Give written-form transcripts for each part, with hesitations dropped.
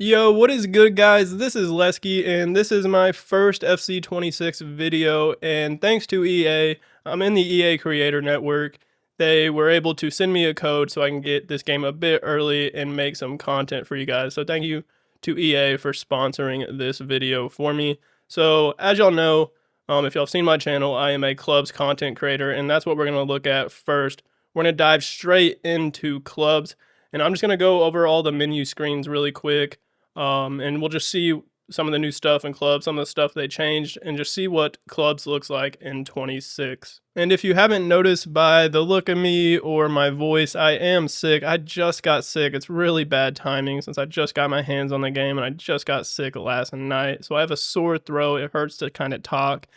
Yo, what is good, guys? This is Lesky, and this is my first FC26 video, and thanks to EA, I'm in the EA Creator Network. They were able to send me a code so I can get this game a bit early and make some content for you guys. So thank you to EA for sponsoring this video for me. So as y'all know, if y'all have seen my channel, I am a clubs content creator, and that's what we're going to look at first. We're going to dive straight into clubs, and I'm just going to go over all the menu screens really quick. And we'll just see some of the new stuff in clubs, some of the stuff they changed, and just see what clubs looks like in 26. And if you haven't noticed by the look of me or my voice, I am sick. I just got sick. It's really bad timing since I just got my hands on the game and I just got sick last night. So I have a sore throat. It hurts to kind of talk.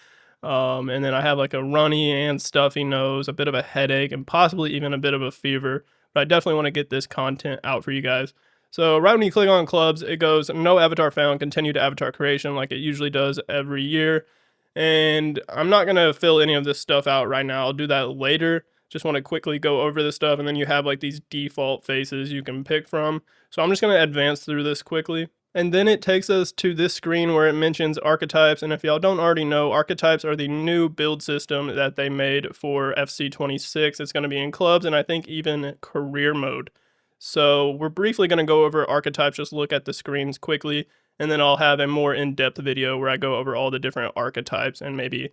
And then I have like a runny and stuffy nose, a bit of a headache, and possibly even a bit of a fever. But I definitely want to get this content out for you guys. So right when you click on clubs, it goes no avatar found, continue to avatar creation like it usually does every year. And I'm not going to fill any of this stuff out right now. I'll do that later. Just want to quickly go over this stuff. And then you have like these default faces you can pick from. So I'm just going to advance through this quickly. And then it takes us to this screen where it mentions archetypes. And if y'all don't already know, archetypes are the new build system that they made for FC26. It's going to be in clubs and I think even career mode. So we're briefly going to go over archetypes, just look at the screens quickly, and then I'll have a more in-depth video where I go over all the different archetypes and maybe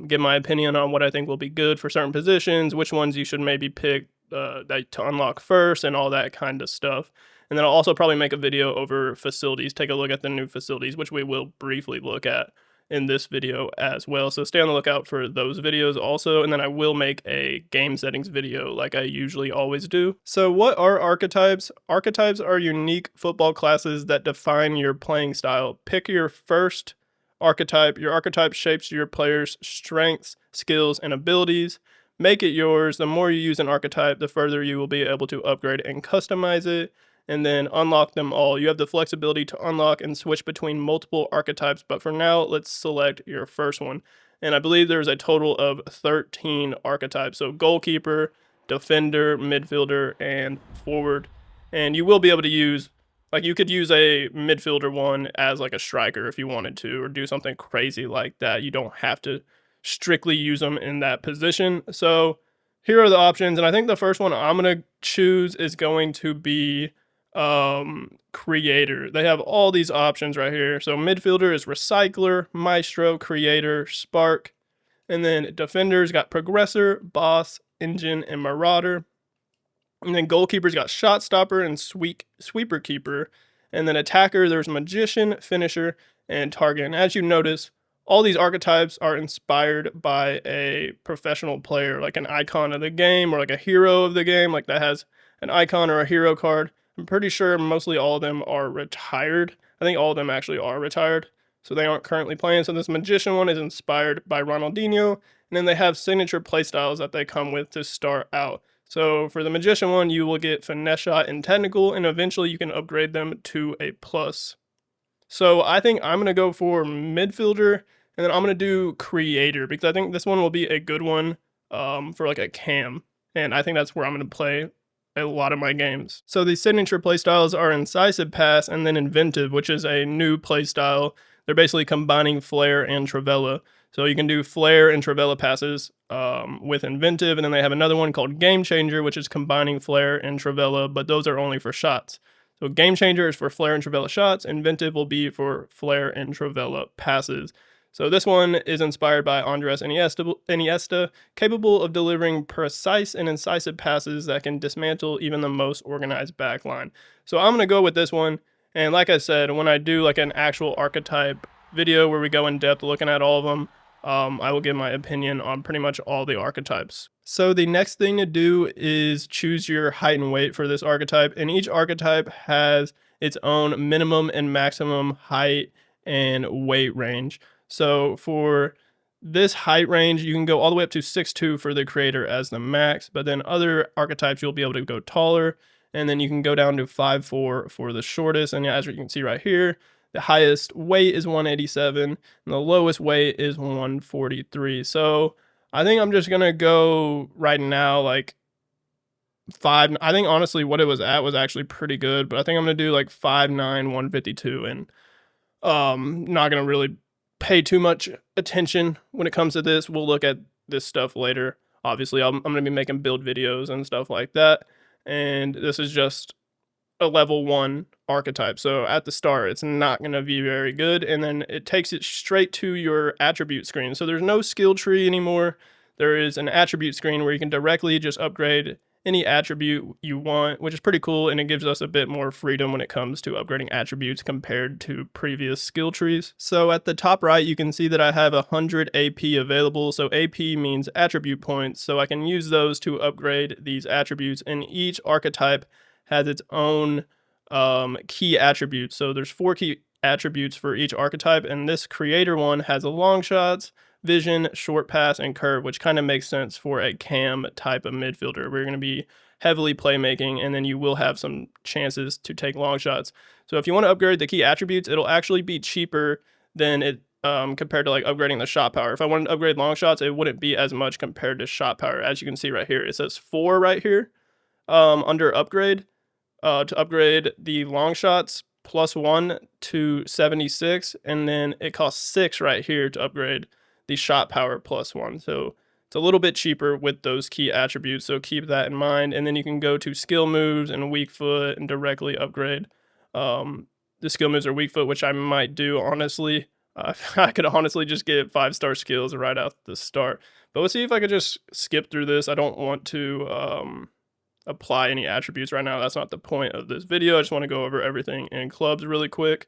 give my opinion on what I think will be good for certain positions, which ones you should maybe pick to unlock first, and all that kind of stuff. And then I'll also probably make a video over facilities, take a look at the new facilities, which we will briefly look at in this video as well. So stay on the lookout for those videos also, and then I will make a game settings video like I usually always do. So what are archetypes? Archetypes are unique football classes that define your playing style. Pick your first archetype. Your archetype shapes your player's strengths, skills, and abilities. Make it yours. The more you use an archetype, the further you will be able to upgrade and customize it, and then unlock them all. You have the flexibility to unlock and switch between multiple archetypes, but for now, let's select your first one. And I believe there's a total of 13 archetypes. So goalkeeper, defender, midfielder, and forward. And you will be able to use, like you could use a midfielder one as like a striker if you wanted to, or do something crazy like that. You don't have to strictly use them in that position. So here are the options. And I think the first one I'm going to choose is going to be creator. They have all these options right here. So midfielder is recycler, maestro, creator, spark, and then defenders got progressor, boss, engine, and marauder. And then goalkeepers got shot stopper and sweeper keeper. And then attacker, there's magician, finisher, and target. And as you notice, all these archetypes are inspired by a professional player, like an icon of the game or like a hero of the game, like that has an icon or a hero card. I'm pretty sure mostly all of them are retired. I think all of them actually are retired, so they aren't currently playing. So this magician one is inspired by Ronaldinho, and then they have signature playstyles that they come with to start out. So for the magician one, you will get finesse shot and technical, and eventually you can upgrade them to a plus. So I think I'm going to go for midfielder, and then I'm going to do creator, because I think this one will be a good one for like a cam, and I think that's where I'm going to play a lot of my games. So these signature playstyles are Incisive Pass and then Inventive, which is a new playstyle. They're basically combining Flare and Trivela. So you can do Flare and Trivela passes with Inventive, and then they have another one called Game Changer, which is combining Flare and Trivela, but those are only for shots. So Game Changer is for Flare and Trivela shots, Inventive will be for Flare and Trivela passes. So this one is inspired by Andres Iniesta, capable of delivering precise and incisive passes that can dismantle even the most organized backline. So I'm going to go with this one. And like I said, when I do like an actual archetype video where we go in depth looking at all of them, I will give my opinion on pretty much all the archetypes. So the next thing to do is choose your height and weight for this archetype. And each archetype has its own minimum and maximum height and weight range. So for this height range, you can go all the way up to 6'2" for the creator as the max, but then other archetypes you'll be able to go taller, and then you can go down to 5'4" for the shortest. And as you can see right here, the highest weight is 187, and the lowest weight is 143. So I think I'm just gonna go right now like 5. I think honestly what it was at was actually pretty good, but I think I'm gonna do like 5'9", 152, and not gonna really pay too much attention when it comes to this. We'll look at this stuff later. Obviously, I'm gonna be making build videos and stuff like that, and this is just a level 1 archetype. So at the start, it's not going to be very good, and then it takes it straight to your attribute screen. So there's no skill tree anymore. There is an attribute screen where you can directly just upgrade any attribute you want, which is pretty cool, and it gives us a bit more freedom when it comes to upgrading attributes compared to previous skill trees. So at the top right, you can see that I have 100 AP available. So AP means attribute points, so I can use those to upgrade these attributes, and each archetype has its own key attributes. So there's 4 key attributes for each archetype, and this creator one has a long shots, vision, short pass, and curve, which kind of makes sense for a cam type of midfielder. We're going to be heavily playmaking, and then you will have some chances to take long shots. So if you want to upgrade the key attributes, it'll actually be cheaper than it compared to like upgrading the shot power. If I wanted to upgrade long shots, it wouldn't be as much compared to shot power. As you can see right here, it says 4 right here under upgrade. To upgrade the long shots +1 to 76, and then it costs 6 right here to upgrade the shot power +1. So it's a little bit cheaper with those key attributes, so keep that in mind. And then you can go to skill moves and weak foot and directly upgrade the skill moves or weak foot, which I might do honestly. I could honestly just get 5-star skills right out the start, but we'll see if I could just skip through this. I don't want to apply any attributes right now. That's not the point of this video. I just want to go over everything in clubs really quick.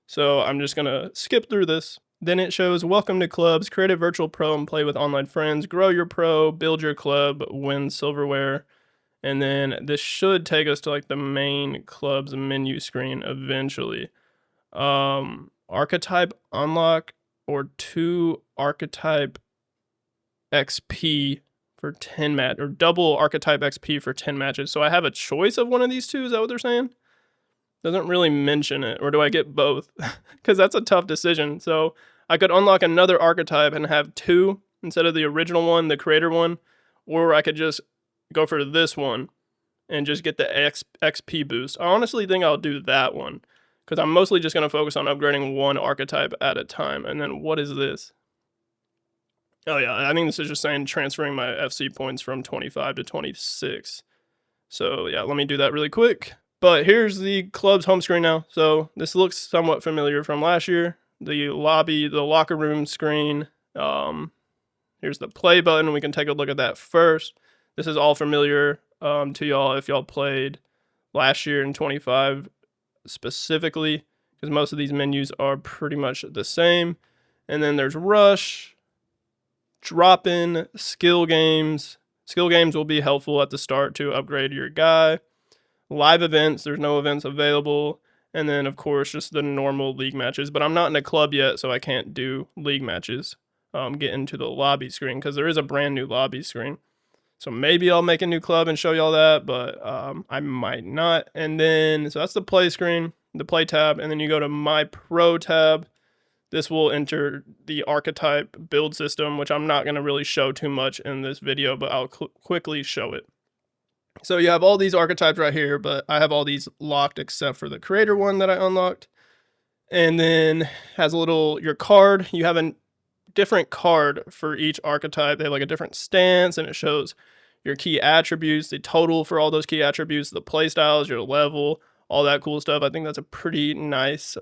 So I'm just going to skip through this. Then it shows welcome to clubs, create a virtual pro and play with online friends, grow your pro, build your club, win silverware. And then this should take us to like the main clubs menu screen eventually. Archetype unlock or 2 archetype XP for 10 match, or double archetype XP for 10 matches. So I have a choice of one of these two. Is that what they're saying? Doesn't really mention it. Or do I get both? Because that's a tough decision. So I could unlock another archetype and have 2 instead of the original one, the creator one, or I could just go for this one and just get the XP boost. I honestly think I'll do that one because I'm mostly just going to focus on upgrading one archetype at a time. And then what is this? Oh yeah, I think this is just saying transferring my FC points from 25 to 26. So yeah, let me do that really quick. But here's the club's home screen now. So this looks somewhat familiar from last year. The lobby, the locker room screen. Here's the play button. We can take a look at that first. This is all familiar to y'all if y'all played last year in 25 specifically, because most of these menus are pretty much the same. And then there's rush, drop in, skill games. Skill games will be helpful at the start to upgrade your guy. Live events, there's no events available. And then, of course, just the normal league matches. But I'm not in a club yet, so I can't do league matches. Get into the lobby screen, because there is a brand new lobby screen. So maybe I'll make a new club and show y'all that, but I might not. And then, so that's the play screen, the play tab. And then you go to my pro tab. This will enter the archetype build system, which I'm not going to really show too much in this video, but I'll quickly show it. So you have all these archetypes right here, but I have all these locked except for the creator one that I unlocked. And then has a little, your card, you have a different card for each archetype. They have like a different stance, and it shows your key attributes, the total for all those key attributes, the play styles, your level, all that cool stuff. I think that's a pretty nice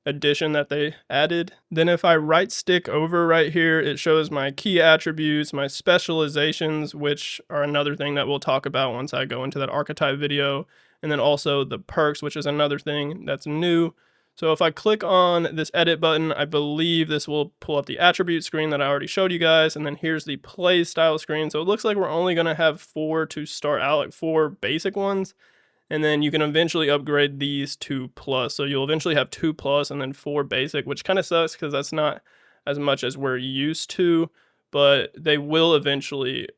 addition that they added. Then if I right stick over right here, it shows my key attributes, my specializations, which are another thing that we'll talk about once I go into that archetype video, and then also the perks, which is another thing that's new. So if I click on this edit button, I believe this will pull up the attribute screen that I already showed you guys, and then here's the play style screen. So it looks like we're only going to have 4 to start out, like 4 basic ones. And then you can eventually upgrade these to plus. So you'll eventually have 2 plus and then 4 basic, which kind of sucks because that's not as much as we're used to. But they will eventually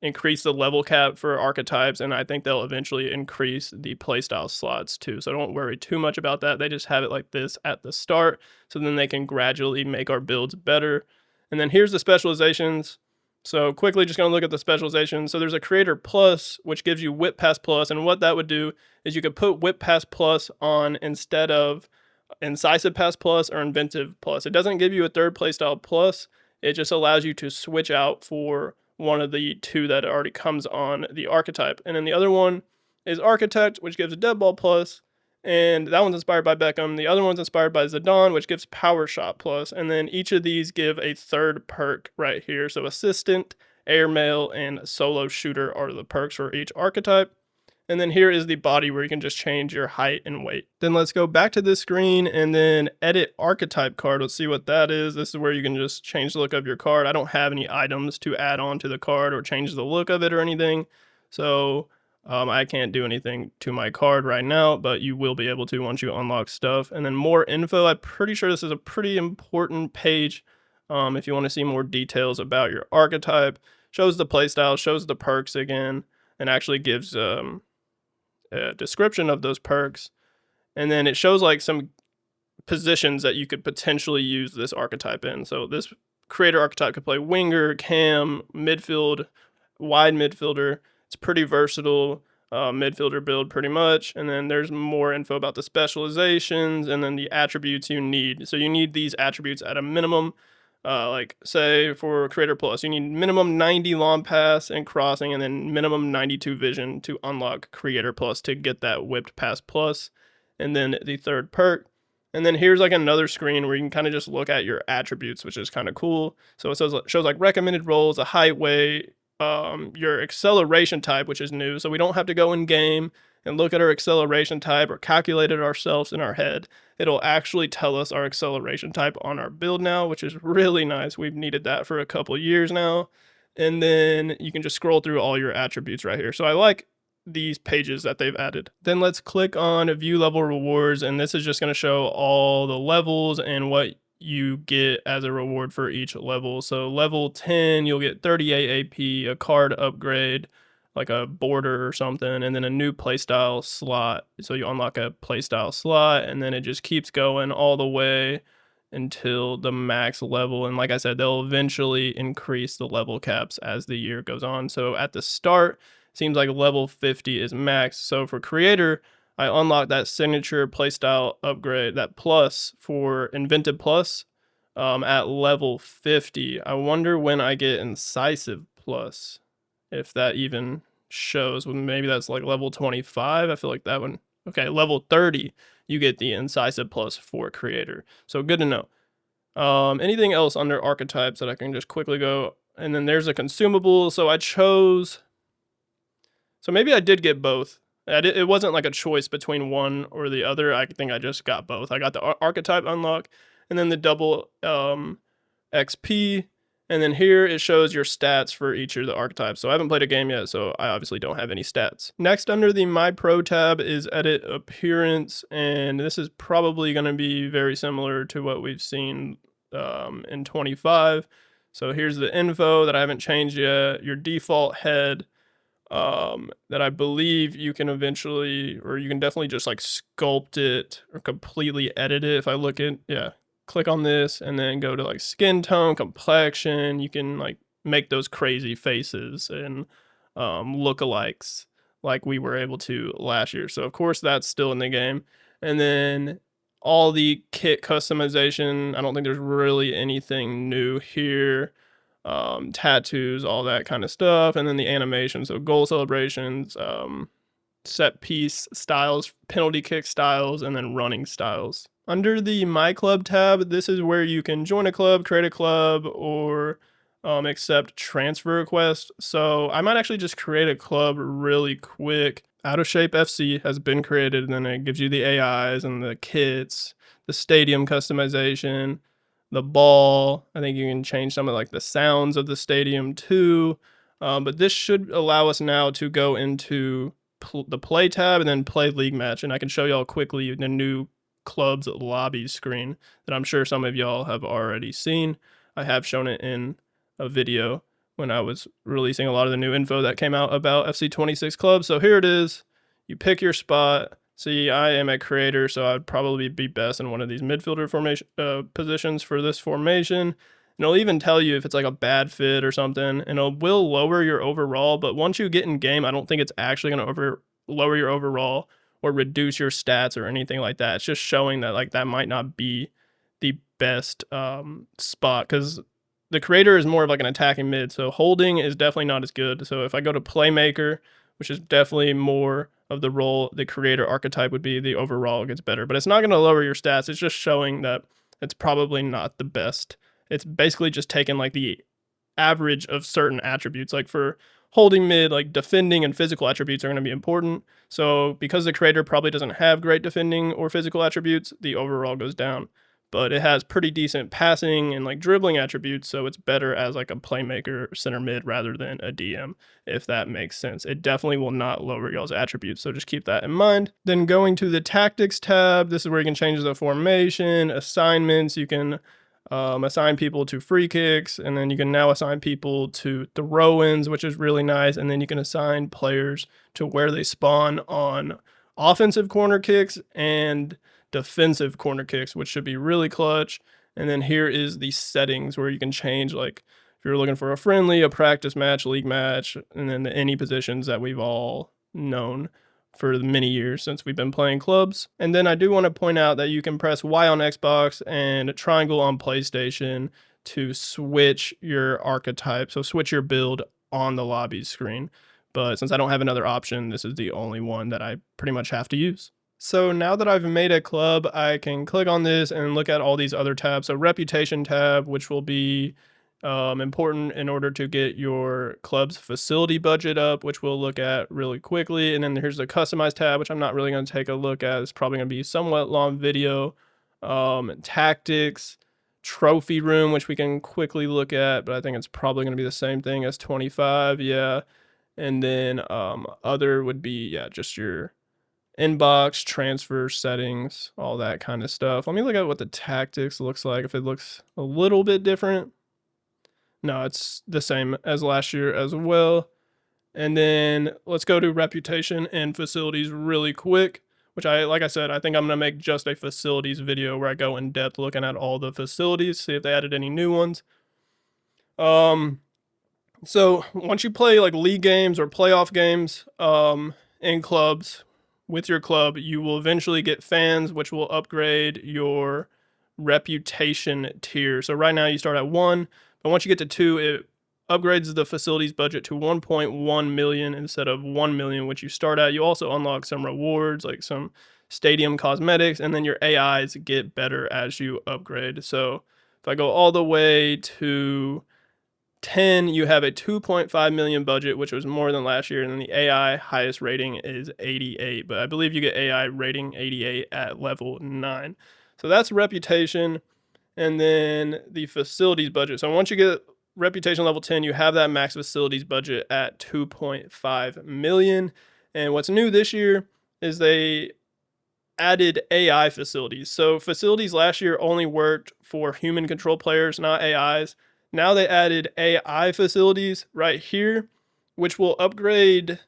increase the level cap for archetypes, and I think they'll eventually increase the playstyle slots too. So don't worry too much about that. They just have it like this at the start, so then they can gradually make our builds better. And then here's the specializations. So quickly, just going to look at the specialization. So there's a Creator Plus, which gives you Whip Pass Plus. And what that would do is you could put Whip Pass Plus on instead of Incisive Pass Plus or Inventive Plus. It doesn't give you a third playstyle plus. It just allows you to switch out for one of the two that already comes on the archetype. And then the other one is Architect, which gives a Dead Ball Plus. And that one's inspired by Beckham. The other one's inspired by Zidane, which gives Power Shot Plus. And then each of these give a third perk right here. So Assistant, Airmail, and Solo Shooter are the perks for each archetype. And then here is the body where you can just change your height and weight. Then let's go back to this screen and then edit archetype card. Let's see what that is. This is where you can just change the look of your card. I don't have any items to add on to the card or change the look of it or anything. So I can't do anything to my card right now, but you will be able to once you unlock stuff. And then more info. I'm pretty sure this is a pretty important page if you want to see more details about your archetype. Shows the playstyle, shows the perks again, and actually gives a description of those perks. And then it shows like some positions that you could potentially use this archetype in. So this creator archetype could play winger, cam, midfield, wide midfielder. It's pretty versatile midfielder build pretty much. And then there's more info about the specializations and then the attributes you need. So you need these attributes at a minimum. Like say for Creator Plus, you need minimum 90 long pass and crossing and then minimum 92 vision to unlock Creator Plus to get that Whipped Pass Plus. And then the third perk. And then here's like another screen where you can kind of just look at your attributes, which is kind of cool. So it shows like recommended rolls, a height, weight, your acceleration type, which is new. So we don't have to go in game and look at our acceleration type or calculate it ourselves in our head. It'll actually tell us our acceleration type on our build now, which is really nice. We've needed that for a couple years now. And then you can just scroll through all your attributes right here. So I like these pages that they've added. Then let's click on view level rewards. And this is just going to show all the levels and what you get as a reward for each level. So level 10, you'll get 38 AP, a card upgrade, like a border or something, and then a new playstyle slot. So you unlock a playstyle slot, and then it just keeps going all the way until the max level. And like I said, they'll eventually increase the level caps as the year goes on. So at the start, it seems like level 50 is max. So for creator, I unlocked that signature playstyle upgrade, that plus for Invented Plus at level 50. I wonder when I get Incisive Plus, if that even shows. Well, maybe that's like level 25. I feel like that one. Okay, level 30, you get the Incisive Plus for Creator. So good to know. Anything else under archetypes that I can just quickly go? And then there's a consumable. So I chose. So maybe I did get both. It wasn't like a choice between one or the other. I think I just got both. I got the archetype unlock and then the double XP. And then here it shows your stats for each of the archetypes. So I haven't played a game yet, so I obviously don't have any stats. Next, under the My Pro tab is Edit Appearance. And this is probably going to be very similar to what we've seen in 25. So here's the info that I haven't changed yet. Your default head. That I believe you can eventually, or you can definitely just like sculpt it or completely edit it. If I look at, click on this and then go to like skin tone, complexion, you can like make those crazy faces and lookalikes like we were able to last year. So of course that's still in the game. And then all the kit customization, I don't think there's really anything new here. Tattoos, all that kind of stuff, and then the animation, so goal celebrations, set piece styles, penalty kick styles, and then running styles. Under the My Club tab, this is where you can join a club, create a club, or accept transfer requests. So I might actually just create a club really quick. Out of Shape FC has been created, and then it gives you the AIs and the kits, the stadium customization, the ball. I think you can change some of like the sounds of the stadium too. But this should allow us now to go into the play tab and then play league match. And I can show y'all quickly the new club's lobby screen that I'm sure some of y'all have already seen. I have shown it in a video when I was releasing a lot of the new info that came out about FC26 clubs. So here it is. You pick your spot. See, I am a creator, so I'd probably be best in one of these midfielder formation positions for this formation. And it'll even tell you if it's like a bad fit or something, and it will lower your overall. But once you get in game, I don't think it's actually going to lower your overall or reduce your stats or anything like that. It's just showing that like that might not be the best spot, because the creator is more of like an attacking mid, so holding is definitely not as good. So if I go to playmaker, which is definitely more of the role the creator archetype would be, the overall gets better. But it's not going to lower your stats. It's just showing that it's probably not the best. It's basically just taking like the average of certain attributes. Like for holding mid, like defending and physical attributes are going to be important. So because the creator probably doesn't have great defending or physical attributes, the overall goes down. But it has pretty decent passing and like dribbling attributes, so it's better as like a playmaker center mid rather than a DM, if that makes sense. It definitely will not lower y'all's attributes, so just keep that in mind. Then going to the tactics tab, this is where you can change the formation, assignments. You can assign people to free kicks, and then you can now assign people to throw-ins, which is really nice. And then you can assign players to where they spawn on offensive corner kicks and defensive corner kicks, which should be really clutch. And then here is the settings where you can change, like if you're looking for a friendly, a practice match, league match, and then any positions that we've all known for the many years since we've been playing clubs. And then I do want to point out that you can press Y on Xbox and triangle on PlayStation to switch your archetype, so switch your build on the lobby screen. But since I don't have another option, this is the only one that I pretty much have to use. So now that I've made a club, I can click on this and look at all these other tabs. So reputation tab, which will be important in order to get your club's facility budget up, which we'll look at really quickly. And then here's the customize tab, which I'm not really going to take a look at. It's probably going to be a somewhat long video. Tactics, trophy room, which we can quickly look at, but I think it's probably going to be the same thing as 25. Yeah. And then other would be, yeah, just your inbox, transfer settings, all that kind of stuff. Let me look at what the tactics looks like, if it looks a little bit different. No, it's the same as last year as well. And then let's go to reputation and facilities really quick, which like I said, I think I'm going to make just a facilities video where I go in depth looking at all the facilities, see if they added any new ones. So once you play like league games or playoff games in clubs, with your club, you will eventually get fans, which will upgrade your reputation tier. So right now you start at 1, but once you get to 2, it upgrades the facilities budget to 1.1 million instead of 1 million, which you start at. You also unlock some rewards, like some stadium cosmetics, and then your AIs get better as you upgrade. So if I go all the way to 10, you have a 2.5 million budget, which was more than last year, and then the AI highest rating is 88, but I believe you get AI rating 88 at level 9. So that's reputation. And then the facilities budget. So once you get reputation level 10, you have that max facilities budget at 2.5 million. And what's new this year is they added AI facilities. So facilities last year only worked for human control players, not AIs. Now they added AI facilities right here, which will upgrade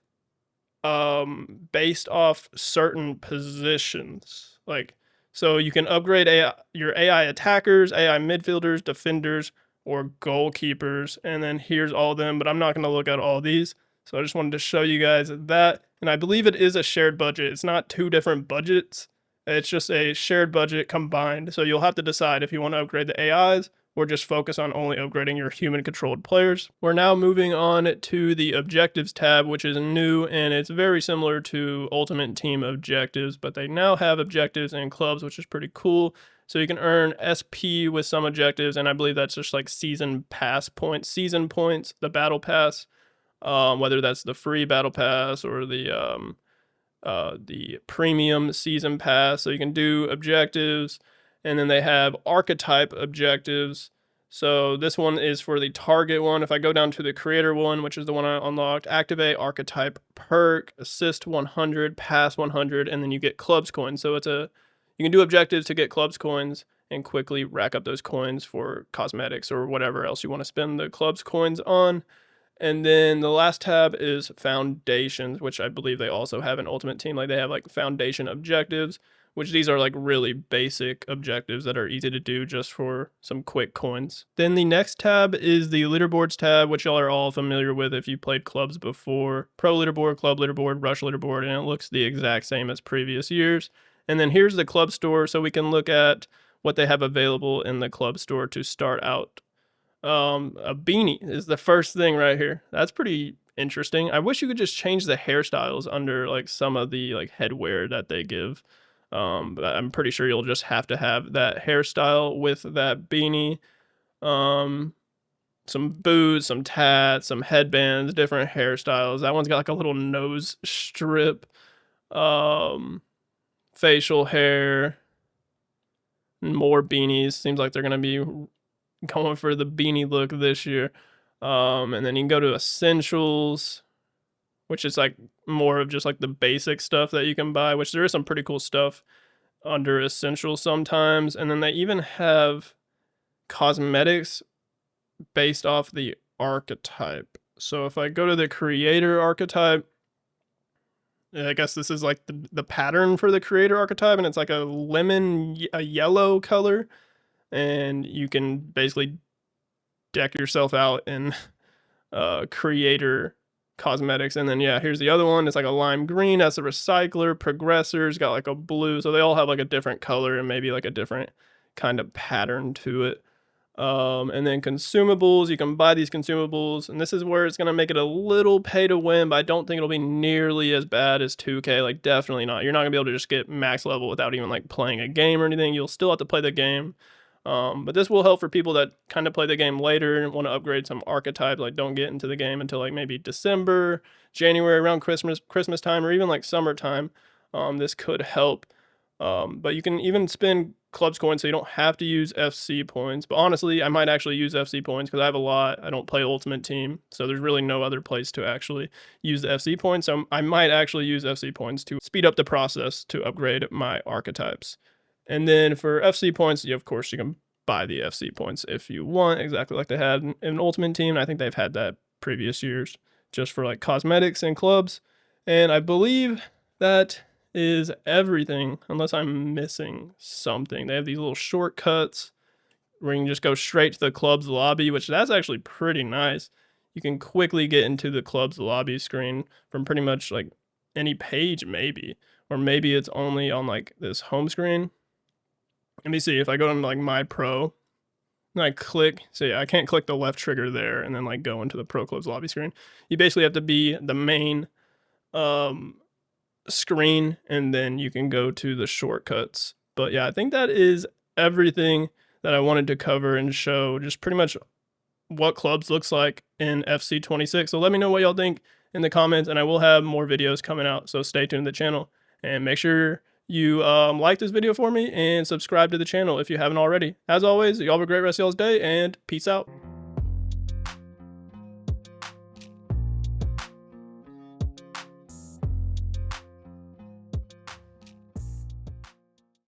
based off certain positions. Like, so you can upgrade your AI attackers, AI midfielders, defenders, or goalkeepers. And then here's all of them, but I'm not going to look at all these. So I just wanted to show you guys that. And I believe it is a shared budget. It's not 2 different budgets. It's just a shared budget combined. So you'll have to decide if you want to upgrade the AIs or just focus on only upgrading your human controlled players. We're now moving on to the objectives tab, which is new, and it's very similar to Ultimate Team objectives, but they now have objectives in clubs, which is pretty cool. So you can earn SP with some objectives, and I believe that's just like season points, the battle pass, whether that's the free battle pass or the premium season pass. So you can do objectives. And then they have archetype objectives. So this one is for the target one. If I go down to the creator one, which is the one I unlocked, activate archetype perk, assist 100, pass 100, and then you get clubs coins. So you can do objectives to get clubs coins and quickly rack up those coins for cosmetics or whatever else you want to spend the clubs coins on. And then the last tab is foundations, which I believe they also have an Ultimate Team. Like they have like foundation objectives, which these are like really basic objectives that are easy to do just for some quick coins. Then the next tab is the leaderboards tab, which y'all are all familiar with if you played clubs before. Pro leaderboard, club leaderboard, rush leaderboard, and it looks the exact same as previous years. And then here's the club store, so we can look at what they have available in the club store to start out. A beanie is the first thing right here. That's pretty interesting. I wish you could just change the hairstyles under like some of the like headwear that they give. But I'm pretty sure you'll just have to have that hairstyle with that beanie. Some boots, some tats, some headbands, different hairstyles. That one's got like a little nose strip. Facial hair. More beanies. Seems like they're gonna be going for the beanie look this year. And then you can go to essentials, which is like more of just like the basic stuff that you can buy, which there is some pretty cool stuff under essentials sometimes. And then they even have cosmetics based off the archetype. So if I go to the creator archetype, I guess this is like the pattern for the creator archetype, and it's like a a yellow color, and you can basically deck yourself out in creator cosmetics. And then yeah, here's the other one. It's like a lime green. That's a recycler. Progressor's got like a blue, so they all have like a different color and maybe like a different kind of pattern to it. And then consumables, you can buy these consumables, and this is where it's going to make it a little pay to win, but I don't think it'll be nearly as bad as 2K. Like, definitely not. You're not going to be able to just get max level without even like playing a game or anything. You'll still have to play the game. But this will help for people that kind of play the game later and want to upgrade some archetypes, like don't get into the game until like maybe December, January, around Christmas time, or even like summertime. This could help. But you can even spend clubs coins, so you don't have to use FC points. But honestly, I might actually use FC points because I have a lot. I don't play Ultimate Team, so there's really no other place to actually use the FC points. So I might actually use FC points to speed up the process to upgrade my archetypes. And then for FC points, of course, you can buy the FC points if you want, exactly like they had in Ultimate Team. I think they've had that previous years just for like cosmetics and clubs. And I believe that is everything, unless I'm missing something. They have these little shortcuts where you can just go straight to the club's lobby, which that's actually pretty nice. You can quickly get into the club's lobby screen from pretty much like any page, maybe, or maybe it's only on like this home screen. Let me see if I go into like my pro and I click. So yeah, I can't click the left trigger there and then like go into the pro club's lobby screen. You basically have to be the main screen, and then you can go to the shortcuts. But yeah, I think that is everything that I wanted to cover and show, just pretty much what clubs looks like in FC 26. So let me know what y'all think in the comments, and I will have more videos coming out, so stay tuned to the channel and make sure you like this video for me and subscribe to the channel if you haven't already. As always, y'all have a great rest of y'all's day, and peace out.